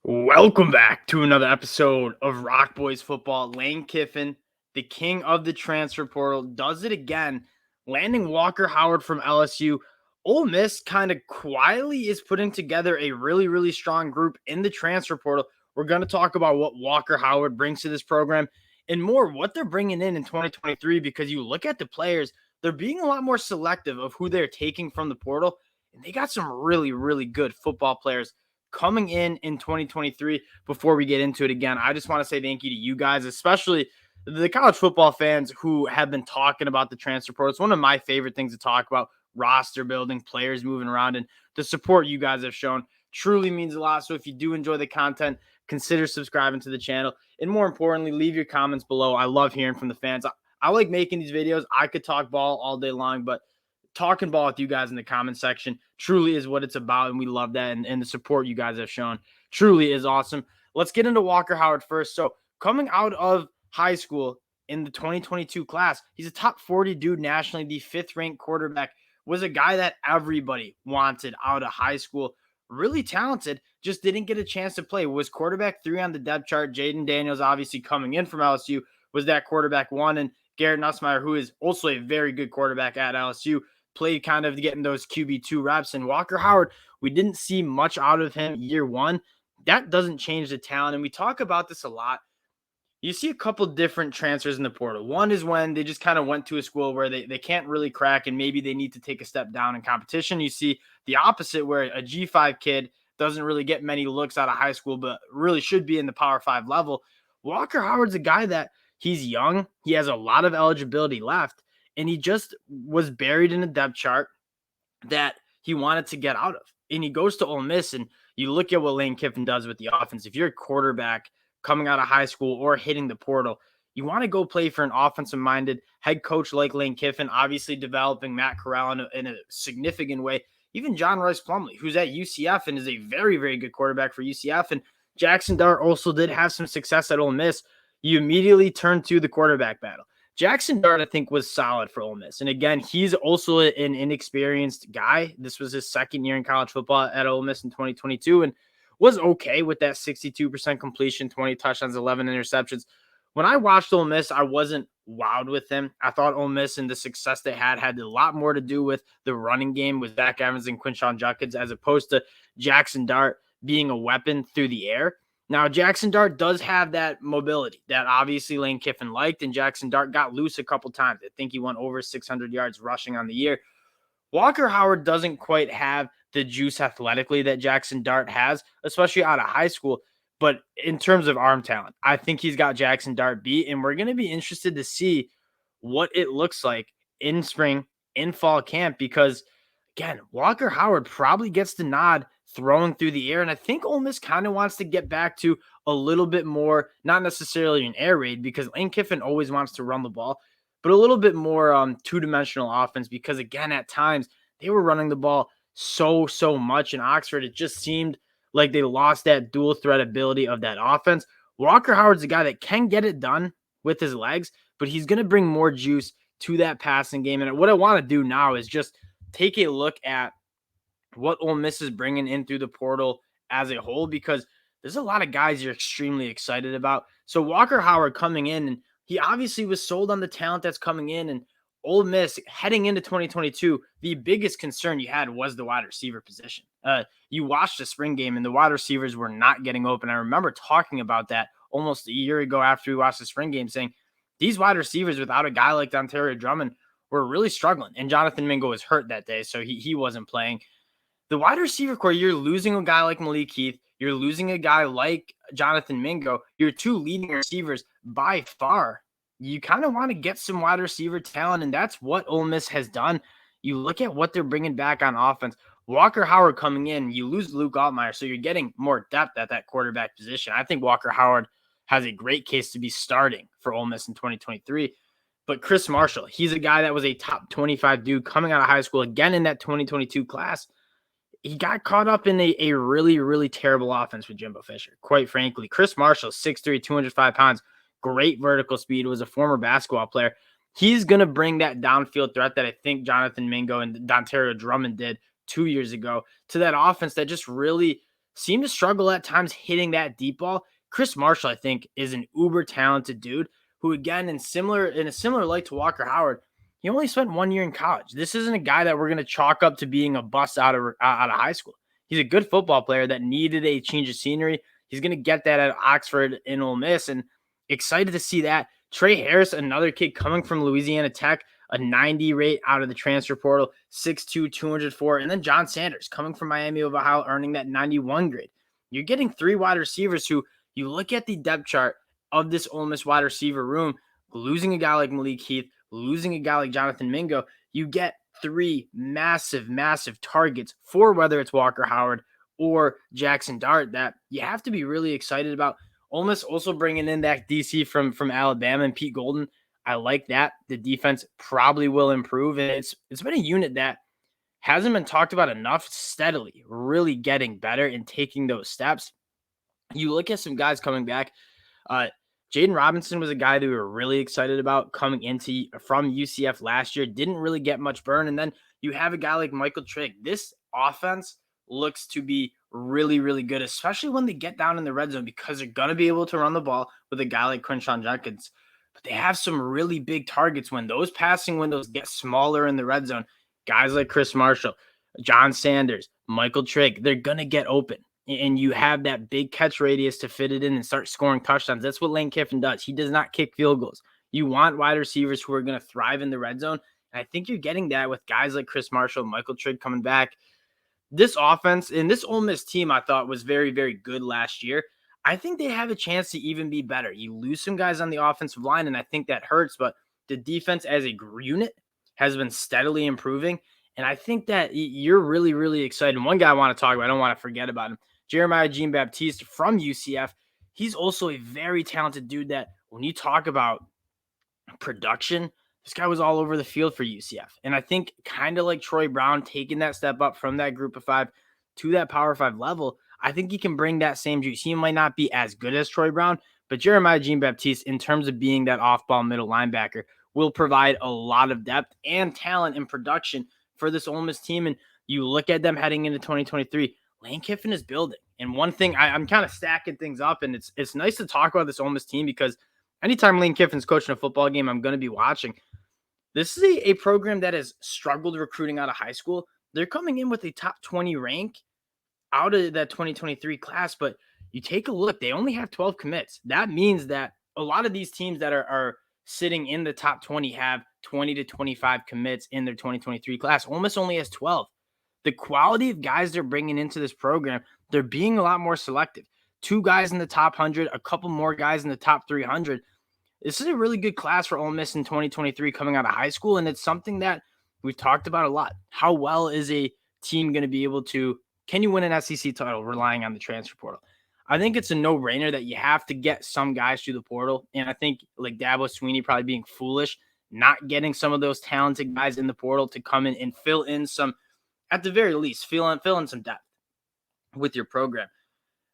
Welcome back to another episode of Rock Boys Football. Lane Kiffin, the king of the transfer portal, does it again, landing Walker Howard from LSU. Ole Miss kind of quietly is putting together a really strong group in the transfer portal. We're going to talk about what Walker Howard brings to this program and more what they're bringing in 2023, because you look at the players, they're being a lot more selective of who they're taking from the portal, and they got some really good football players coming in 2023. Before we get into it again, I just want to say thank you to you guys, especially the college football fans who have been talking about the transfer portal. It's one of my favorite things to talk about: roster building, players moving around, and the support you guys have shown truly means a lot. So if you do enjoy the content, consider subscribing to the channel, and more importantly, leave your comments below. I love hearing from the fans. I like making these videos. I could talk ball all day long, but talking ball with you guys in the comment section truly is what it's about, and we love that. And the support you guys have shown truly is awesome. Let's get into Walker Howard first. So coming out of high school in the 2022 class, he's a top 40 dude nationally, the 5th ranked quarterback, was a guy that everybody wanted out of high school. Really talented, just didn't get a chance to play. Was quarterback 3 on the depth chart. Jaden Daniels, obviously coming in from LSU, was that quarterback 1, and Garrett Nussmeier, who is also a very good quarterback at LSU, played kind of getting those QB2 reps. And Walker Howard, we didn't see much out of him year 1. That doesn't change the talent. And we talk about this a lot. You see a couple different transfers in the portal. One is when they just kind of went to a school where they can't really crack and maybe they need to take a step down in competition. You see the opposite, where a G5 kid doesn't really get many looks out of high school, but really should be in the Power 5 level. Walker Howard's a guy that he's young. He has a lot of eligibility left, and he just was buried in a depth chart that he wanted to get out of. And he goes to Ole Miss, and you look at what Lane Kiffin does with the offense. If you're a quarterback coming out of high school or hitting the portal, you want to go play for an offensive-minded head coach like Lane Kiffin, obviously developing Matt Corral in a significant way. Even John Rice Plumlee, who's at UCF and is a very good quarterback for UCF. And Jackson Dart also did have some success at Ole Miss. You immediately turn to the quarterback battle. Jackson Dart, I think, was solid for Ole Miss. And again, he's also an inexperienced guy. This was his 2nd year in college football at Ole Miss in 2022, and was okay with that 62% completion, 20 touchdowns, 11 interceptions. When I watched Ole Miss, I wasn't wowed with him. I thought Ole Miss and the success they had a lot more to do with the running game with Zach Evans and Quinshon Judkins, as opposed to Jackson Dart being a weapon through the air. Now, Jackson Dart does have that mobility that obviously Lane Kiffin liked, and Jackson Dart got loose a couple times. I think he went over 600 yards rushing on the year. Walker Howard doesn't quite have the juice athletically that Jackson Dart has, especially out of high school. But in terms of arm talent, I think he's got Jackson Dart beat, and we're going to be interested to see what it looks like in spring, in fall camp, because, again, Walker Howard probably gets the nod throwing through the air. And I think Ole Miss kind of wants to get back to a little bit more, not necessarily an air raid, because Lane Kiffin always wants to run the ball, but a little bit more two-dimensional offense, because, again, at times they were running the ball so much in Oxford. It just seemed like they lost that dual threat ability of that offense. Walker Howard's a guy that can get it done with his legs, but he's going to bring more juice to that passing game. And what I want to do now is just take a look at what Ole Miss is bringing in through the portal as a whole, because there's a lot of guys you're extremely excited about. So Walker Howard coming in, and he obviously was sold on the talent that's coming in. And Ole Miss heading into 2022, the biggest concern you had was the wide receiver position. You watched the spring game, and the wide receivers were not getting open. I remember talking about that almost a year ago after we watched the spring game, saying these wide receivers without a guy like Dontario Drummond were really struggling. And Jonathan Mingo was hurt that day, so he wasn't playing. The wide receiver core, you're losing a guy like Malik Heath. You're losing a guy like Jonathan Mingo. Your 2 leading receivers by far. You kind of want to get some wide receiver talent, and that's what Ole Miss has done. You look at what they're bringing back on offense. Walker Howard coming in, you lose Luke Altmaier, so you're getting more depth at that quarterback position. I think Walker Howard has a great case to be starting for Ole Miss in 2023. But Chris Marshall, he's a guy that was a top 25 dude coming out of high school, again in that 2022 class. He got caught up in a really terrible offense with Jimbo Fisher, quite frankly. Chris Marshall, 6'3", 205 pounds, great vertical speed, was a former basketball player. He's going to bring that downfield threat that I think Jonathan Mingo and Dontario Drummond did 2 years ago to that offense that just really seem to struggle at times hitting that deep ball. Chris Marshall, I think, is an uber talented dude who, again, in a similar light to Walker Howard, he only spent 1 year in college. This isn't a guy that we're going to chalk up to being a bust out of high school. He's a good football player that needed a change of scenery. He's going to get that at Oxford and Ole Miss, and excited to see that. Trey Harris, another kid coming from Louisiana Tech, a 90 rate out of the transfer portal, 6'2", 204. And then John Sanders coming from Miami of Ohio, earning that 91 grade. You're getting three wide receivers who, you look at the depth chart of this Ole Miss wide receiver room, losing a guy like Malik Heath, losing a guy like Jonathan Mingo, you get three massive, massive targets for whether it's Walker Howard or Jackson Dart that you have to be really excited about. Ole Miss also bringing in that DC from Alabama and Pete Golden. I like that. The defense probably will improve, and it's been a unit that hasn't been talked about enough, steadily really getting better and taking those steps. You look at some guys coming back. Jaden Robinson was a guy that we were really excited about coming into from UCF last year. Didn't really get much burn. And then you have a guy like Michael Trigg. This offense looks to be really, really good, especially when they get down in the red zone, because they're going to be able to run the ball with a guy like Quinshon Judkins. But they have some really big targets when those passing windows get smaller in the red zone. Guys like Chris Marshall, John Sanders, Michael Trigg, they're going to get open. And you have that big catch radius to fit it in and start scoring touchdowns. That's what Lane Kiffin does. He does not kick field goals. You want wide receivers who are going to thrive in the red zone. And I think you're getting that with guys like Chris Marshall, Michael Trigg coming back. This offense and this Ole Miss team, I thought, was very, very good last year. I think they have a chance to even be better. You lose some guys on the offensive line, and I think that hurts. But the defense as a unit has been steadily improving. And I think that you're really, really excited. And one guy I want to talk about, I don't want to forget about him, Jeremiah Jean-Baptiste from UCF. He's also a very talented dude that when you talk about production, this guy was all over the field for UCF. And I think kind of like Troy Brown taking that step up from that group of five to that Power 5 level, I think he can bring that same juice. He might not be as good as Troy Brown, but Jeremiah Jean-Baptiste, in terms of being that off-ball middle linebacker, will provide a lot of depth and talent and production for this Ole Miss team. And you look at them heading into 2023, Lane Kiffin is building. And one thing, I'm kind of stacking things up, and it's nice to talk about this Ole Miss team because anytime Lane Kiffin's coaching a football game, I'm going to be watching. This is a program that has struggled recruiting out of high school. They're coming in with a top 20 rank out of that 2023 class, but you take a look, they only have 12 commits. That means that a lot of these teams that are sitting in the top 20 have 20 to 25 commits in their 2023 class. Ole Miss only has 12. The quality of guys they're bringing into this program, they're being a lot more selective. 2 guys in the top 100, a couple more guys in the top 300. This is a really good class for Ole Miss in 2023 coming out of high school, and it's something that we've talked about a lot. How well is a team going to be able to, can you win an SEC title relying on the transfer portal? I think it's a no-brainer that you have to get some guys through the portal, and I think like Dabo Swinney probably being foolish, not getting some of those talented guys in the portal to come in and fill in some, at the very least, fill in some depth with your program.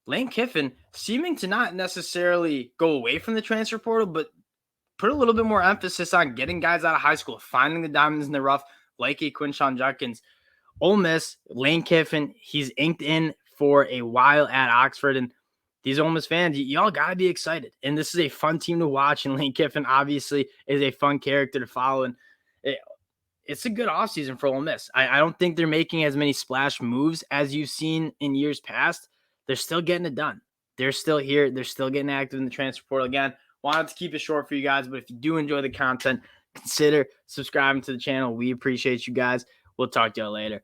Lane Kiffin seeming to not necessarily go away from the transfer portal, but put a little bit more emphasis on getting guys out of high school, finding the diamonds in the rough, like a Quinshon Judkins. Ole Miss, Lane Kiffin, he's inked in for a while at Oxford, and these Ole Miss fans, y'all got to be excited. And this is a fun team to watch, and Lane Kiffin obviously is a fun character to follow, and it's a good offseason for Ole Miss. I don't think they're making as many splash moves as you've seen in years past. They're still getting it done. They're still here. They're still getting active in the transfer portal. Again, wanted to keep it short for you guys, but if you do enjoy the content, consider subscribing to the channel. We appreciate you guys. We'll talk to y'all later.